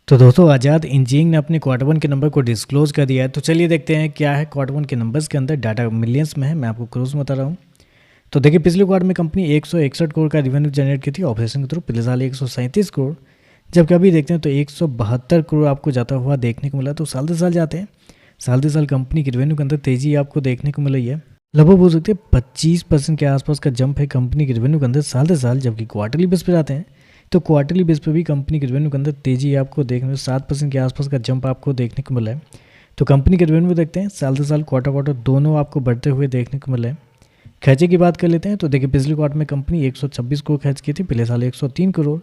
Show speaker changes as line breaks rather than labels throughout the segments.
तो दोस्तों आज़ाद इंजीनियरिंग ने अपने क्वार्टर वन के नंबर को डिस्क्लोज कर दिया है। तो चलिए देखते हैं क्या है क्वार्टर वन के नंबर्स के अंदर। डाटा मिलियंस में है, मैं आपको क्रोज में बता रहा हूँ। तो देखिए पिछले क्वार्टर में कंपनी 161 करोड़ का रिवेन्यू जनरेट की थी ऑपरेशन के थ्रू, पिछले साल 137 करोड़। जबकि अभी देखते हैं तो 172 करोड़ आपको जाता हुआ देखने को मिला। तो साल दर साल जाते हैं, साल दर साल कंपनी की रिवेन्यू के अंदर तेजी आपको देखने को मिल रही है। लगभग बोल सकते हैं 25% के आसपास का जंप है कंपनी की रिवेन्यू के अंदर साल दर साल। जबकि क्वार्टरली बेस पर जाते हैं तो क्वार्टरली बेस पे भी कंपनी के रेवेन्यू के अंदर तेजी आपको देखने को 7% के आसपास का जंप आपको देखने को मिला है। तो कंपनी के रेवेन्यू देखते हैं साल से साल क्वार्टर क्वार्टर दोनों आपको बढ़ते हुए देखने को मिला है। खर्चे की बात कर लेते हैं तो देखिए पिछले क्वार्टर में कंपनी 126 करोड़ खर्च की थी, पिछले साल 103 करोड़।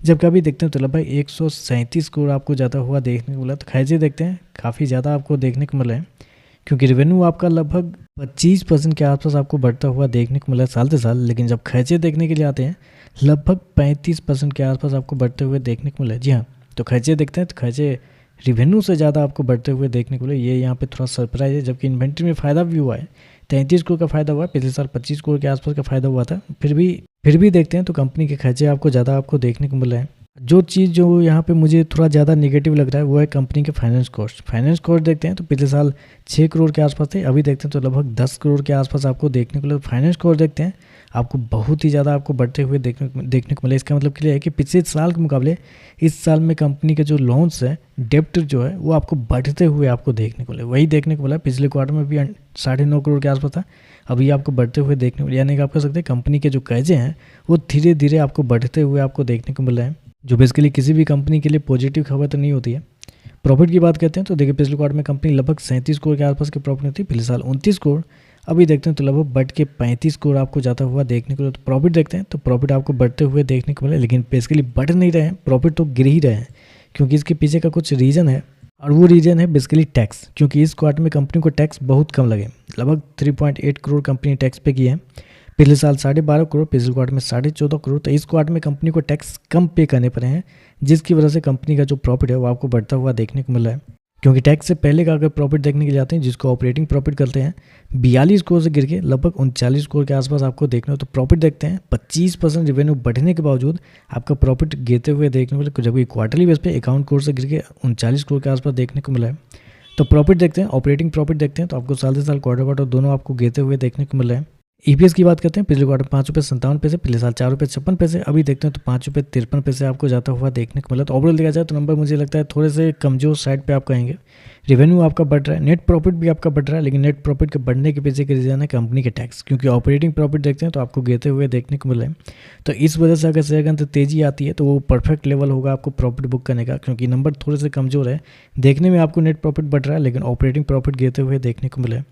जबकि अभी देखते हैं तो लगभग 137 करोड़ आपको ज़्यादा हुआ देखने को मिला। तो खर्चे देखते हैं काफ़ी ज़्यादा आपको देखने को मिला है, क्योंकि रेवेन्यू आपका लगभग 25% के आसपास आपको बढ़ता हुआ देखने को मिला है साल से साल। लेकिन जब खर्चे देखने के लिए आते हैं लगभग 35% के आसपास आपको बढ़ते हुए देखने को मिला है। जी हाँ, तो खर्चे देखते हैं तो खर्चे रिवेन्यू से ज़्यादा आपको बढ़ते हुए देखने को मिले, ये यहाँ पे थोड़ा सरप्राइज है। जबकि इन्वेंट्री में फ़ायदा भी हुआ है, 33 करोड़ का फ़ायदा हुआ है, पिछले साल 25 करोड़ के आसपास का फ़ायदा हुआ था। फिर भी देखते हैं तो कंपनी के खर्चे आपको ज़्यादा आपको देखने को मिला है। जो चीज़ जो यहाँ पे मुझे थोड़ा ज़्यादा नेगेटिव लग रहा है वो है कंपनी के फाइनेंस कॉस्ट। फाइनेंस कॉस्ट देखते हैं तो पिछले साल 6 करोड़ के आसपास थे, अभी देखते हैं तो लगभग 10 करोड़ के आसपास आपको देखने को मिला। फाइनेंस कॉस्ट देखते हैं आपको बहुत ही ज़्यादा आपको बढ़ते हुए देखने को मिला। इसका मतलब क्लियर है कि पिछले साल के मुकाबले इस साल में कंपनी के जो लोन्स है, डेप्ट जो है वो आपको बढ़ते हुए आपको देखने को मिले। वही देखने को मिला पिछले क्वार्टर में भी 9.5 करोड़ के आसपास था, अभी आपको बढ़ते हुए देखने को मिला। यानी कि आप कह सकते हैं कंपनी के जो कर्जे हैं वो धीरे धीरे आपको बढ़ते हुए आपको देखने को मिल रहे हैं, जो बेसिकली किसी भी कंपनी के लिए पॉजिटिव खबर तो नहीं होती है। प्रॉफिट की बात करते हैं तो देखिए पिछले क्वार्टर में कंपनी लगभग 37 करोड़ के आसपास की प्रॉफिट थी, पिछले साल 29 करोड़। अभी देखते हैं तो लगभग बढ़ के 35 करोड़ आपको जाता हुआ देखने को मिला। तो प्रॉफिट देखते हैं तो प्रॉफिट आपको बढ़ते हुए देखने को मिला, लेकिन बेसिकली बढ़ नहीं रहे हैं, प्रॉफिट तो गिर ही रहे हैं, क्योंकि इसके पीछे का कुछ रीज़न है। और वो रीज़न है बेसिकली टैक्स, क्योंकि इस क्वार्टर में कंपनी को टैक्स बहुत कम लगे। लगभग 3.8 करोड़ कंपनी टैक्स पे की है, पिछले साल 12.5 करोड़, पिछले क्वार्टर में 14.5 करोड़। तो इस क्वार्टर में कंपनी को टैक्स कम पे करने पड़े हैं, जिसकी वजह से कंपनी का जो प्रॉफिट है वो आपको बढ़ता हुआ देखने को मिला है। क्योंकि टैक्स से पहले का अगर प्रॉफिट देखने के लिए जाते हैं, जिसको ऑपरेटिंग प्रॉफिट करते हैं, 42 करोड़ से गिर के लगभग 39 करोड़ के आसपास आपको देखने को। तो प्रॉफिट देखते हैं 25% रेवेन्यू बढ़ने के बावजूद आपका प्रॉफिट गिरते हुए देखने को मिला, जबकि क्वार्टरली बेस पे 51 करोड़ से गिर के 39 करोड़ के आसपास देखने को मिला है। तो प्रॉफिट देखते हैं, ऑपरेटिंग प्रॉफिट देखते हैं तो आपको साल से साल क्वार्टर क्वार्टर दोनों आपको गिरते हुए देखने को मिला है। ईपीएस की बात करते हैं, पिछले क्वार्टर 5.57 रुपये, पिछले साल 4.56 रुपये, अभी देखते हैं तो 5.53 रुपये आपको जाता हुआ देखने को मिला। तो ओवरऑल देखा जाए तो नंबर मुझे लगता है थोड़े से कमजोर साइड पे आप कहेंगे। रेवेन्यू आपका बढ़ रहा है, नेट प्रॉफिट भी आपका बढ़ रहा है, लेकिन नेट प्रॉफिट के बढ़ने के पीछे के रीजन है कंपनी के टैक्स, क्योंकि ऑपरेटिंग प्रॉफिट देखते हैं तो आपको गिरते हुए देखने को मिला है। तो इस वजह से अगर शेयर के अंदर तेजी आती है तो वो परफेक्ट लेवल होगा आपको प्रॉफिट बुक करने का, क्योंकि नंबर थोड़े से कमजोर है। देखने में आपको नेट प्रॉफिट बढ़ रहा है, लेकिन ऑपरेटिंग प्रॉफिट गिरते हुए देखने को मिला है।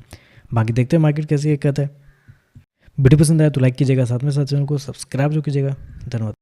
बाकी देखते हैं मार्केट कैसे कहता है। वीडियो पसंद आया तो लाइक कीजिएगा, साथ में साथ चैनल को सब्सक्राइब जो कीजिएगा। धन्यवाद।